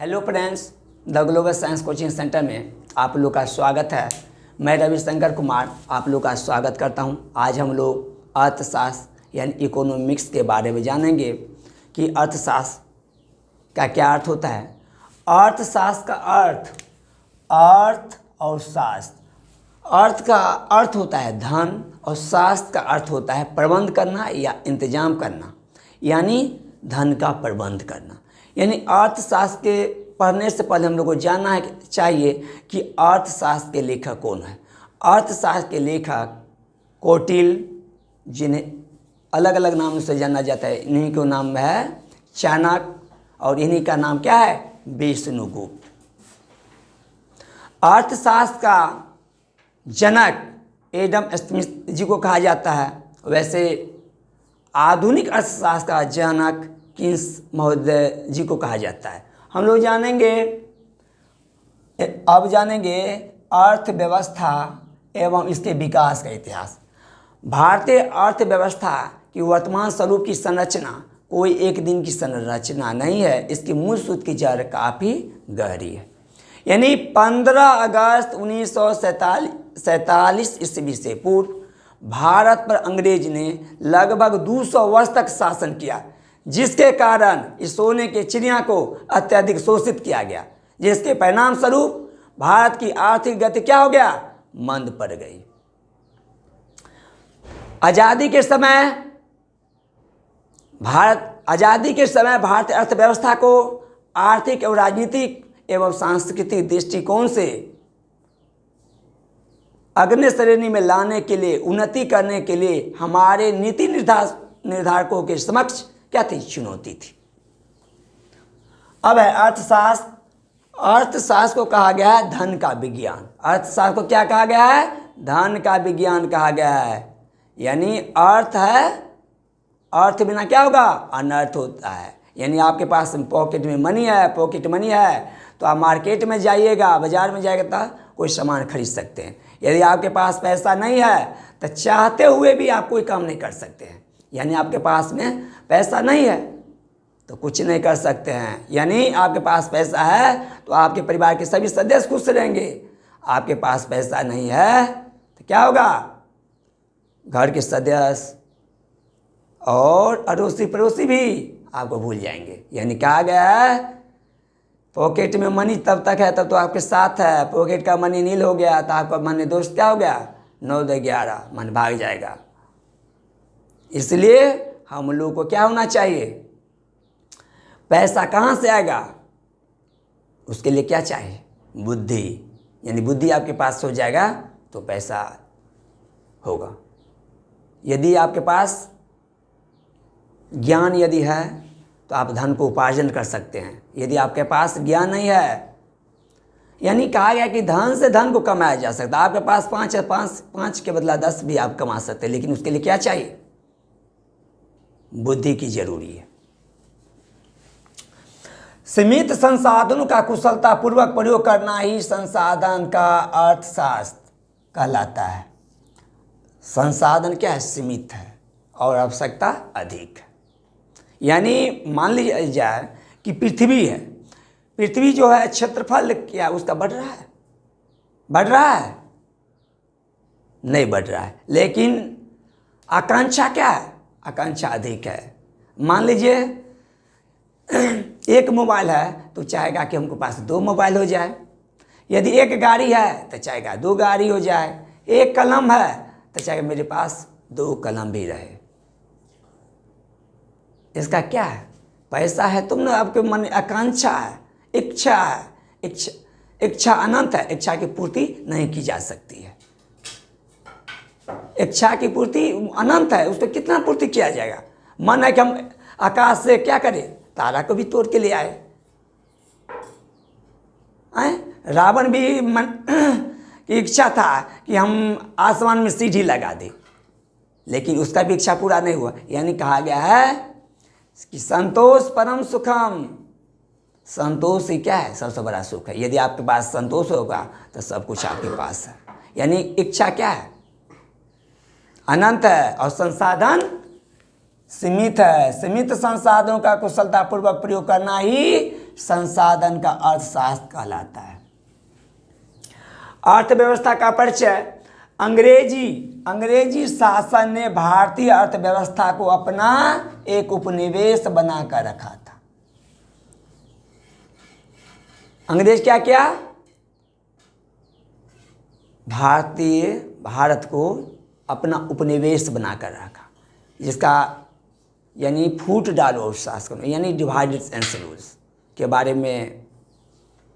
Hello friends, the global science coaching centre में आप लोग का स्वागत है। मैं रविशंकर कुमार आप लोग का स्वागत करता हूं। आज हम लोग अर्थशास्त्र यानी इकोनॉमिक्स के बारे में जानेंगे कि अर्थशास्त्र का क्या अर्थ होता है। अर्थशास्त्र का अर्थ और शास्त्र। अर्थ का अर्थ होता है धन और शास्त्र का अर्थ होता है प्रबंध करना या इंतजाम करना, यानी धन का प्रबंध करना। यानी अर्थशास्त्र के पढ़ने से पहले हम लोग को जानना चाहिए कि अर्थशास्त्र के लेखक कौन है। अर्थशास्त्र के लेखक कौटिल्य, जिन्हें अलग अलग नामों से जाना जाता है। इन्हीं का नाम है चाणक्य और इन्हीं का नाम क्या है, विष्णुगुप्त। अर्थशास्त्र का जनक एडम स्मिथ जी को कहा जाता है। वैसे आधुनिक अर्थशास्त्र का जनक किन्स महोदय जी को कहा जाता है। हम लोग अब जानेंगे अर्थव्यवस्था एवं इसके विकास का इतिहास। भारतीय अर्थव्यवस्था की वर्तमान स्वरूप की संरचना कोई एक दिन की संरचना नहीं है। इसकी मूल सूत्र की जड़ काफ़ी गहरी है। यानी 15 अगस्त 1947 ईस्वी से पूर्व भारत पर अंग्रेज ने लगभग 200 वर्ष तक शासन किया, जिसके कारण इस सोने के चिड़िया को अत्यधिक शोषित किया गया, जिसके परिणाम स्वरूप भारत की आर्थिक गति क्या हो गया, मंद पड़ गई। आज़ादी के समय भारतीय अर्थव्यवस्था को आर्थिक एवं राजनीतिक एवं सांस्कृतिक दृष्टिकोण से अग्रणी श्रेणी में लाने के लिए, उन्नति करने के लिए हमारे नीति निर्धारकों के समक्ष क्या थी, चुनौती थी। अब है अर्थशास्त्र। अर्थशास्त्र को कहा गया है धन का विज्ञान। अर्थशास्त्र को क्या कहा गया है, धन का विज्ञान कहा गया है। यानी अर्थ है, अर्थ बिना क्या होगा, अनर्थ होता है। यानी आपके पास पॉकेट में मनी है, पॉकेट मनी है तो आप मार्केट में जाइएगा, बाजार में जाएगा तो कोई सामान खरीद सकते हैं। यदि आपके पास पैसा नहीं है तो चाहते हुए भी आप कोई काम नहीं कर सकते हैं। यानी आपके पास में पैसा नहीं है तो कुछ नहीं कर सकते हैं। यानी आपके पास पैसा है तो आपके परिवार के सभी सदस्य खुश रहेंगे। आपके पास पैसा नहीं है तो क्या होगा, घर के सदस्य और अड़ोसी पड़ोसी भी आपको भूल जाएंगे। यानी कहा गया है पॉकेट में मनी तब तक है तब तो आपके साथ है, पॉकेट का मनी नील हो गया तो आपका मन दोस्त क्या हो गया, 9-11 मन भाग जाएगा। इसलिए हम लोग को क्या होना चाहिए, पैसा कहाँ से आएगा, उसके लिए क्या चाहिए, बुद्धि। यानी बुद्धि आपके पास हो जाएगा तो पैसा होगा। यदि आपके पास ज्ञान यदि है तो आप धन को उपार्जन कर सकते हैं। यदि आपके पास ज्ञान नहीं है, यानी कहा गया कि धन से धन को कमाया जा सकता है। आपके पास 5 है, 5 के बदला 10 भी आप कमा सकते हैं, लेकिन उसके लिए क्या चाहिए, बुद्धि की जरूरी है। सीमित संसाधनों का कुशलतापूर्वक प्रयोग करना ही संसाधन का अर्थशास्त्र कहलाता है। संसाधन क्या है, सीमित है और आवश्यकता अधिक है। यानी मान लीजिए जाए कि पृथ्वी है, पृथ्वी जो है क्षेत्रफल क्या उसका बढ़ रहा है, नहीं बढ़ रहा है, लेकिन आकांक्षा क्या है, आकांक्षा अधिक है। मान लीजिए एक मोबाइल है तो चाहेगा कि हमको पास 2 मोबाइल हो जाए। यदि एक गाड़ी है तो चाहेगा 2 गाड़ी हो जाए। एक कलम है तो चाहेगा मेरे पास 2 कलम भी रहे। इसका क्या है, पैसा है तुम ना, आपके मन में आकांक्षा है, इच्छा है। इच्छा अनंत है, इच्छा की पूर्ति नहीं की जा सकती है। इच्छा की पूर्ति अनंत है, उसको कितना पूर्ति किया जाएगा। मन है कि हम आकाश से क्या करें, तारा को भी तोड़ के ले आए। रावण भी मन की इच्छा था कि हम आसमान में सीढ़ी लगा दें, लेकिन उसका भी इच्छा पूरा नहीं हुआ। यानी कहा गया है कि संतोष परम सुखम। संतोष ही क्या है, सबसे बड़ा सुख है। यदि आपके पास संतोष होगा तो सब कुछ आपके पास है। यानी इच्छा क्या है, अनंत है और संसाधन सीमित है। सीमित संसाधनों का कुशलतापूर्वक प्रयोग करना ही संसाधन का अर्थशास्त्र कहलाता है। अर्थव्यवस्था का परिचय। अंग्रेजी शासन ने भारतीय अर्थव्यवस्था को अपना एक उपनिवेश बनाकर रखा था। अंग्रेज क्या किया? भारत को अपना उपनिवेश बनाकर रखा, जिसका यानी फूट डालो और शासन, यानी डिवाइड एंड रूल्स के बारे में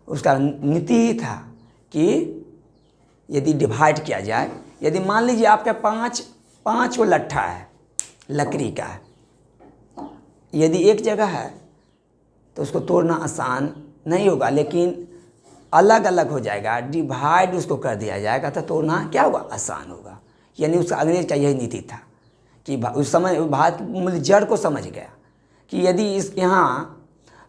उसका नीति ही था कि यदि डिवाइड किया जाए, यदि मान लीजिए आपका पाँच वो लट्ठा है लकड़ी का है, यदि एक जगह है तो उसको तोड़ना आसान नहीं होगा, लेकिन अलग अलग हो जाएगा, डिवाइड उसको कर दिया जाएगा तो तोड़ना क्या होगा? आसान होगा। यानी उसका अंग्रेज का यही नीति था कि उस समय भारत मूल जड़ को समझ गया कि यदि इस यहाँ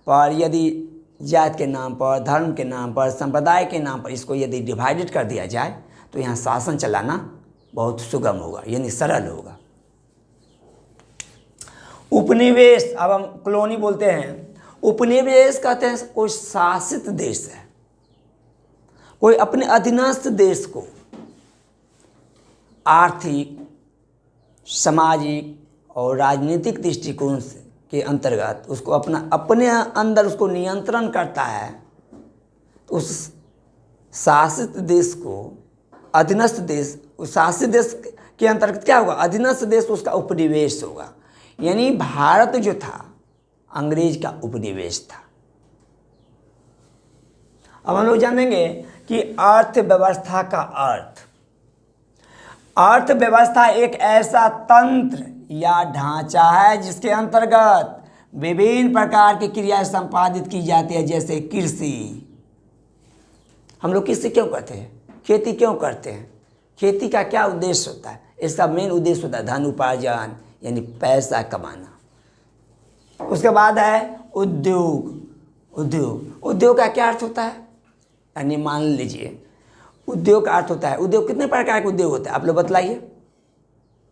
पर यदि जात के नाम पर, धर्म के नाम पर, संप्रदाय के नाम पर इसको यदि डिवाइडेड कर दिया जाए तो यहाँ शासन चलाना बहुत सुगम होगा, यानी सरल होगा। उपनिवेश, अब हम कॉलोनी बोलते हैं। उपनिवेश कहते हैं कोई शासित देश है, कोई अपने अधीनस्थ देश को आर्थिक, सामाजिक और राजनीतिक दृष्टिकोण से के अंतर्गत उसको अपने अंदर उसको नियंत्रण करता है। तो उस शासित देश को अधीनस्थ देश, उस शासित देश के अंतर्गत क्या होगा? अधीनस्थ देश उसका उपनिवेश होगा। यानी भारत जो था अंग्रेज का उपनिवेश था। अब हम लोग जानेंगे कि अर्थव्यवस्था का अर्थ। अर्थव्यवस्था एक ऐसा तंत्र या ढांचा है जिसके अंतर्गत विभिन्न प्रकार की क्रियाएं संपादित की जाती है, जैसे कृषि। हम लोग कृषि क्यों करते हैं? खेती क्यों करते हैं? खेती का क्या उद्देश्य होता है? इसका मेन उद्देश्य होता है धन उपार्जन, यानी पैसा कमाना। उसके बाद है उद्योग। उद्योग का क्या अर्थ होता है? यानी मान लीजिए उद्योग का अर्थ होता है, उद्योग कितने प्रकार के उद्योग होते हैं आप लोग बतलाइए।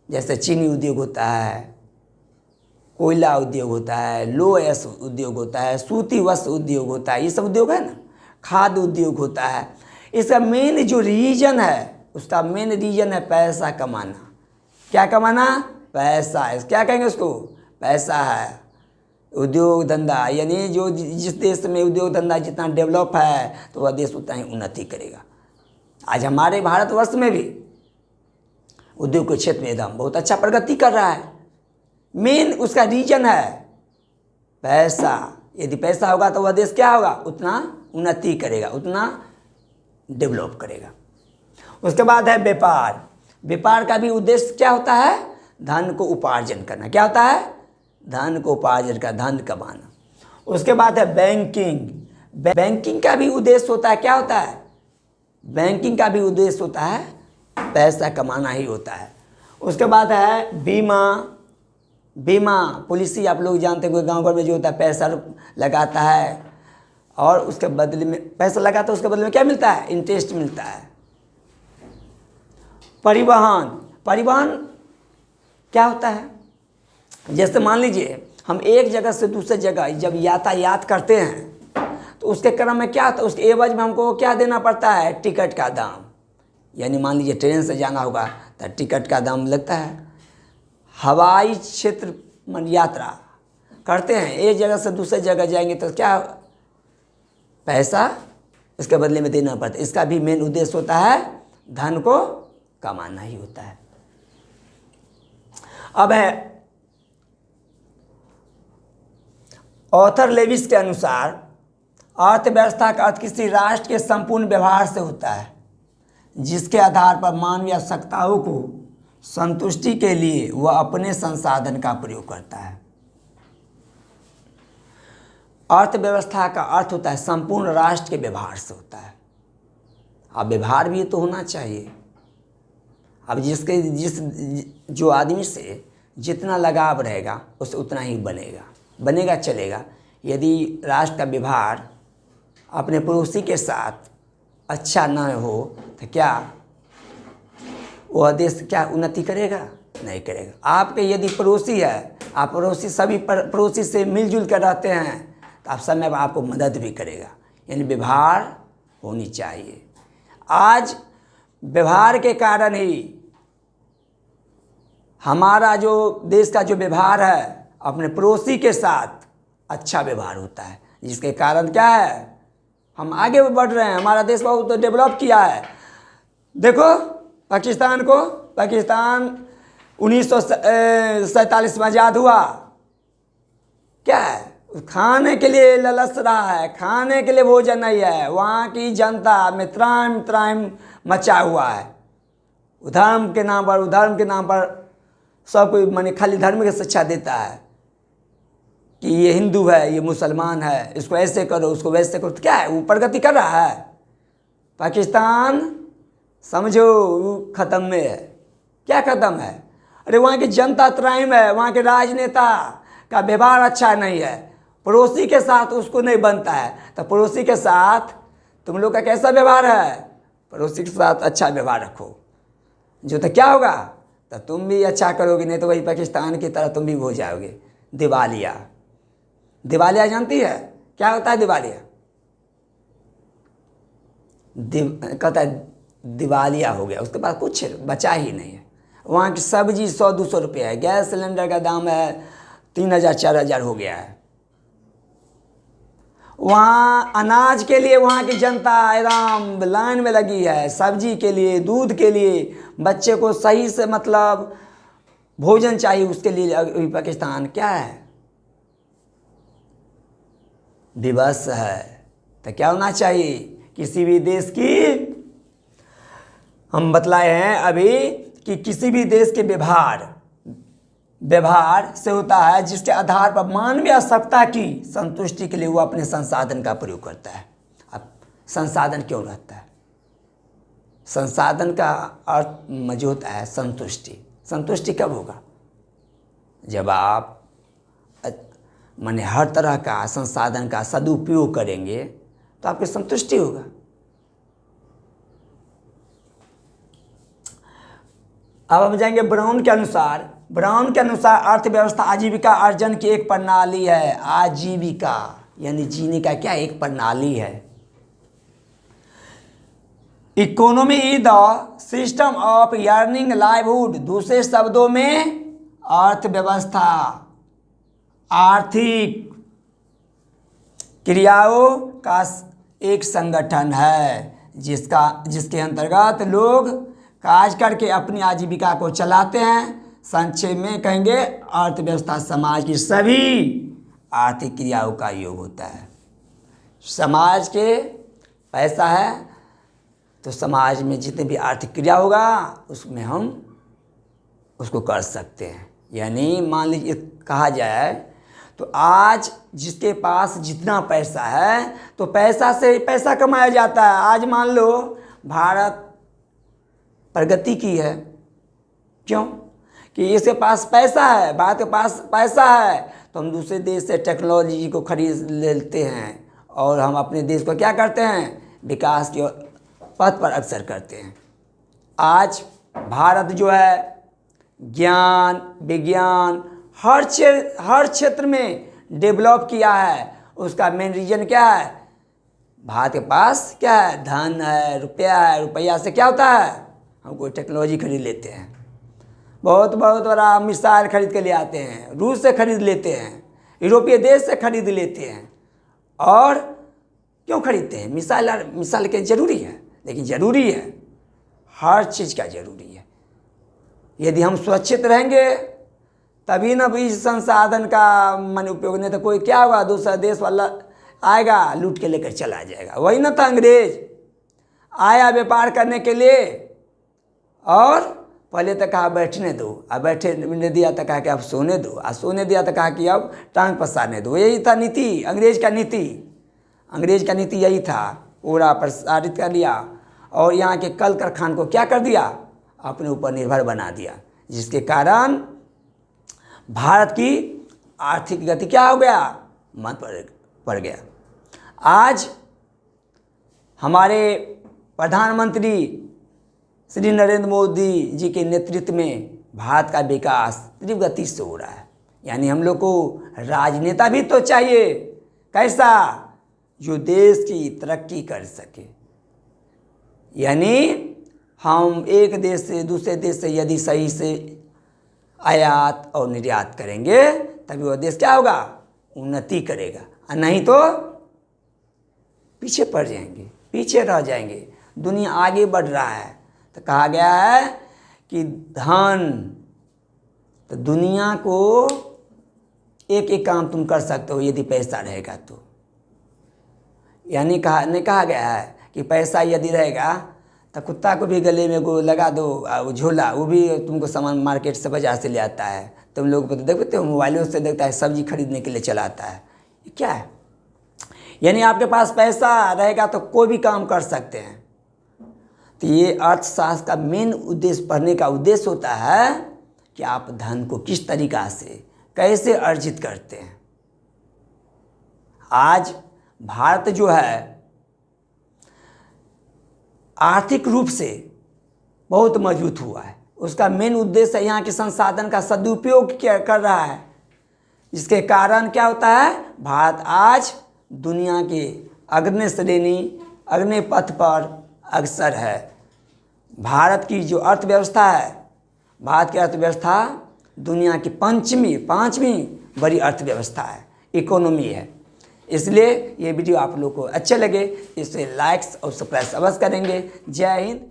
जैसे चीनी उद्योग होता है, कोयला उद्योग होता है, लोह उद्योग होता है, सूती वस्त्र उद्योग होता है, ये सब उद्योग है ना। खाद्य उद्योग होता है। इसका मेन जो रीजन है, उसका मेन रीजन है पैसा कमाना। क्या कमाना? पैसा है। क्या कहेंगे उसको? पैसा है। उद्योग धंधा, यानी जो जिस देश में उद्योग धंधा जितना डेवलप है तो वह देश उतना ही उन्नति करेगा। आज हमारे भारतवर्ष में भी उद्योग के क्षेत्र में एकदम बहुत अच्छा प्रगति कर रहा है। मेन उसका रीजन है पैसा। यदि पैसा होगा तो वह देश क्या होगा? उतना उन्नति करेगा, उतना डेवलप करेगा। उसके बाद है व्यापार। व्यापार का भी उद्देश्य क्या होता है? धन को उपार्जन करना। क्या होता है? धन को उपार्जन का, धन कमाना। उसके बाद है बैंकिंग। बैंकिंग का भी उद्देश्य होता है, क्या होता है? बैंकिंग का भी उद्देश्य होता है पैसा कमाना ही होता है। उसके बाद है बीमा। बीमा पॉलिसी आप लोग जानते हैं, कोई गांव घर में जो होता है पैसा लगाता है और उसके बदले में पैसा लगाता है, उसके बदले में क्या मिलता है? इंटरेस्ट मिलता है। परिवहन। परिवहन क्या होता है? जैसे मान लीजिए हम एक जगह से दूसरे जगह जब यातायात करते हैं तो उसके क्रम में क्या होता है? उसके एवज में हमको क्या देना पड़ता है? टिकट का दाम। यानी मान लीजिए ट्रेन से जाना होगा तो टिकट का दाम लगता है। हवाई क्षेत्र में यात्रा करते हैं, एक जगह से दूसरे जगह जाएंगे तो क्या पैसा इसके बदले में देना पड़ता है। इसका भी मेन उद्देश्य होता है धन को कमाना ही होता है। अब है ऑथर लेविस के अनुसार अर्थव्यवस्था का अर्थ किसी राष्ट्र के संपूर्ण व्यवहार से होता है जिसके आधार पर मानवीय आवश्यकताओं को संतुष्टि के लिए वह अपने संसाधन का प्रयोग करता है। अर्थव्यवस्था का अर्थ होता है संपूर्ण राष्ट्र के व्यवहार से होता है। अब व्यवहार भी तो होना चाहिए। अब जिस जो आदमी से जितना लगाव रहेगा उससे उतना ही बनेगा चलेगा। यदि राष्ट्र का व्यवहार अपने पड़ोसी के साथ अच्छा न हो तो क्या वह देश क्या उन्नति करेगा? नहीं करेगा। आपके यदि पड़ोसी है, आप सभी पड़ोसी से मिलजुल कर रहते हैं तो आप समय आपको मदद भी करेगा। यानी व्यवहार होनी चाहिए। आज व्यवहार के कारण ही हमारा जो देश का जो व्यवहार है अपने पड़ोसी के साथ अच्छा व्यवहार होता है, जिसके कारण क्या है हम आगे बढ़ रहे हैं। हमारा देश बहुत डेवलप किया है। देखो पाकिस्तान को, पाकिस्तान 1947 में आज़ाद हुआ, क्या है खाने के लिए ललस रहा है, खाने के लिए भोजन नहीं है। वहाँ की जनता में त्राइम त्राइम मचा हुआ है। धर्म के नाम पर सब कोई माने खाली धर्म की शिक्षा देता है कि ये हिंदू है, ये मुसलमान है, इसको ऐसे करो, उसको वैसे करो। तो क्या है वो प्रगति कर रहा है? पाकिस्तान समझो ख़त्म में है। क्या ख़त्म है? अरे वहाँ की जनता त्राइम है, वहाँ के राजनेता का व्यवहार अच्छा नहीं है, पड़ोसी के साथ उसको नहीं बनता है। तो पड़ोसी के साथ तुम लोग का कैसा व्यवहार है? पड़ोसी के साथ अच्छा व्यवहार रखो, जो तो क्या होगा, तो तुम भी अच्छा करोगे, नहीं तो वही पाकिस्तान की तरह तुम भी हो जाओगे। दिवालिया, दिवालिया जानती है क्या होता है? दिवालिया कहता है दिवालिया हो गया, उसके पास कुछ बचा ही नहीं है। वहाँ की सब्जी 100-200 रुपये है, गैस सिलेंडर का दाम है 3000-4000 हो गया है। वहाँ अनाज के लिए वहाँ की जनता एकदम लाइन में लगी है, सब्जी के लिए, दूध के लिए, बच्चे को सही से मतलब भोजन चाहिए, उसके लिए अभी पाकिस्तान क्या है? विवश है। तो क्या होना चाहिए किसी भी देश की? हम बतलाए हैं अभी कि किसी भी देश के व्यवहार से होता है जिसके आधार पर मानवीय आवश्यकता की संतुष्टि के लिए वो अपने संसाधन का प्रयोग करता है। अब संसाधन क्यों रहता है? संसाधन का अर्थ जो होता है संतुष्टि। संतुष्टि कब होगा? जब आप माने हर तरह का संसाधन का सदुपयोग करेंगे तो आपकी संतुष्टि होगा। अब हम जाएंगे ब्राउन के अनुसार। ब्राउन के अनुसार अर्थव्यवस्था आजीविका अर्जन की एक प्रणाली है। आजीविका यानी जीने का क्या एक प्रणाली है। Economy is the system of earning livelihood. दूसरे शब्दों में अर्थव्यवस्था आर्थिक क्रियाओं का एक संगठन है जिसके अंतर्गत लोग काज करके अपनी आजीविका को चलाते हैं। संक्षेप में कहेंगे अर्थव्यवस्था समाज की सभी आर्थिक क्रियाओं का योग होता है। समाज के पैसा है तो समाज में जितने भी आर्थिक क्रिया होगा उसमें हम उसको कर सकते हैं। यानी मान लीजिए कहा जाए तो आज जिसके पास जितना पैसा है तो पैसा से पैसा कमाया जाता है। आज मान लो भारत प्रगति की है, क्यों कि इसके पास पैसा है, भारत के पास पैसा है तो हम दूसरे देश से टेक्नोलॉजी को खरीद लेते हैं और हम अपने देश को क्या करते हैं, विकास के पथ पर अग्रसर करते हैं। आज भारत जो है ज्ञान विज्ञान हर क्षेत्र में डेवलप किया है। उसका मेन रीजन क्या है? भारत के पास क्या है? धन है, रुपया है। रुपया से क्या होता है? हम कोई टेक्नोलॉजी खरीद लेते हैं, बहुत बड़ा मिसाइल खरीद के ले आते हैं, रूस से खरीद लेते हैं, यूरोपीय देश से खरीद लेते हैं। और क्यों खरीदते हैं? मिसाइल के ज़रूरी है, लेकिन ज़रूरी है, हर चीज़ का ज़रूरी है। यदि हम सुरक्षित रहेंगे तभी ना भी संसाधन का मन उपयोग, नहीं तो कोई क्या होगा, दूसरा देश वाला आएगा लूट के लेकर चला जाएगा। वही ना था, अंग्रेज आया व्यापार करने के लिए और पहले तो कहा बैठने दो, अब बैठने दिया तो कहा कि अब सोने दो, अब सोने दिया तो कहा कि अब टांग पसारने दो। यही था नीति, अंग्रेज का नीति यही था। पूरा प्रसारित कर लिया और यहाँ के कल कारखान को क्या कर दिया, अपने ऊपर निर्भर बना दिया, जिसके कारण भारत की आर्थिक गति क्या हो गया, मंद पड़ गया। आज हमारे प्रधानमंत्री श्री नरेंद्र मोदी जी के नेतृत्व में भारत का विकास तीव्र गति से हो रहा है। यानी हम लोग को राजनेता भी तो चाहिए कैसा? जो देश की तरक्की कर सके। यानी हम एक देश से दूसरे देश से यदि सही से आयात और निर्यात करेंगे तभी वह देश क्या होगा? उन्नति करेगा, और नहीं तो पीछे पड़ जाएंगे, पीछे रह जाएंगे। दुनिया आगे बढ़ रहा है तो कहा गया है कि धन, तो दुनिया को एक एक काम तुम कर सकते हो यदि पैसा रहेगा तो। यानी कहा गया है कि पैसा यदि रहेगा तो कुत्ता को भी गले में वो लगा दो, वो झोला, वो भी तुमको सामान मार्केट से बाजार से ले आता है। तुम लोग देखते हो मोबाइलों से देखता है, सब्जी खरीदने के लिए चला आता है। ये क्या है? यानी आपके पास पैसा रहेगा तो कोई भी काम कर सकते हैं। तो ये अर्थशास्त्र का मेन उद्देश्य, पढ़ने का उद्देश्य होता है कि आप धन को किस तरीका से कैसे अर्जित करते हैं। आज भारत जो है आर्थिक रूप से बहुत मजबूत हुआ है। उसका मेन उद्देश्य यहाँ के संसाधन का सदुपयोग कर रहा है, जिसके कारण क्या होता है? भारत आज दुनिया के अग्रणी श्रेणी, अग्रणी पथ पर अग्रसर है। भारत की जो अर्थव्यवस्था है, भारत की अर्थव्यवस्था दुनिया की पांचवी बड़ी अर्थव्यवस्था है, इकोनॉमी है। इसलिए ये वीडियो आप लोग को अच्छे लगे, इसे लाइक्स और सब्सक्राइब अवश्य करेंगे। जय हिंद।